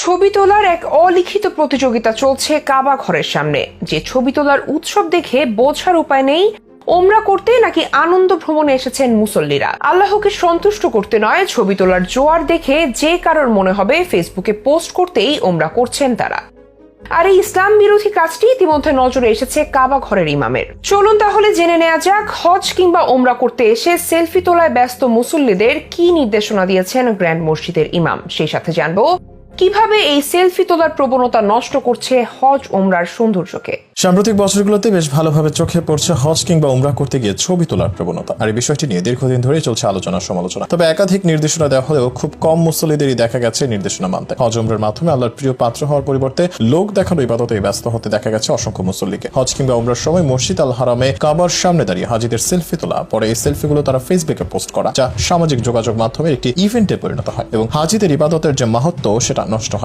ছবি তোলার এক অলিখিত প্রতিযোগিতা চলছে কাবা ঘরের সামনে। যে ছবি তোলার উৎসব দেখে বোঝার উপায় নেই ওমরা করতে নাকি আনন্দ ভ্রমণে এসেছেন মুসল্লিরা। আল্লাহকে সন্তুষ্ট করতে নয়, ছবি তোলার জোয়ার দেখে যে কারোর মনে হবে ফেসবুকে পোস্ট করতেই ওমরা করছেন তারা। আর এই ইসলাম বিরোধী কাজটি ইতিমধ্যে নজরে এসেছে কাবা ঘরের ইমামের। চলুন তাহলে জেনে নেওয়া যাক হজ কিংবা ওমরা করতে এসে সেলফি তোলায় ব্যস্ত মুসল্লিদের কি নির্দেশনা দিয়েছেন গ্র্যান্ড মসজিদের ইমাম। সেই সাথে জানবো কিভাবে এই সেলফি তোলার প্রবণতা নষ্ট করছে হজ ওমরার সৌন্দর্যকে। সাম্প্রতিক বছরগুলোতে বেশ ভালোভাবে চোখে পড়ছে হজ কিংবা উমরা করতে গিয়ে ছবি তোলার প্রবণতা। আর এই বিষয়টি নিয়ে দীর্ঘদিন ধরেই চলছে আলোচনা সমালোচনা। তবে একাধিক নির্দেশনা দেওয়া হলেও খুব কম মুসল্লিদেরই দেখা গেছে নির্দেশনা মানতে। হজ উমরার মাধ্যমে আল্লাহর প্রিয় পাত্র হওয়ার পরিবর্তে লোক দেখানো ইবাদতে ব্যস্ত হতে দেখা গেছে অসংখ্য মুসল্লিকে। হজ কিংবা উমরার সময় মসজিদ আল হারামে কাবার সামনে দাঁড়িয়ে হাজিদের সেলফি তোলা, পরে এই সেলফিগুলো তারা ফেসবুকে পোস্ট করা, যা সামাজিক যোগাযোগ মাধ্যমের একটি ইভেন্টে পরিণত হয় এবং হাজিদের ইবাদতের যে মাহাত্ম্য সেটা নষ্ট হয়।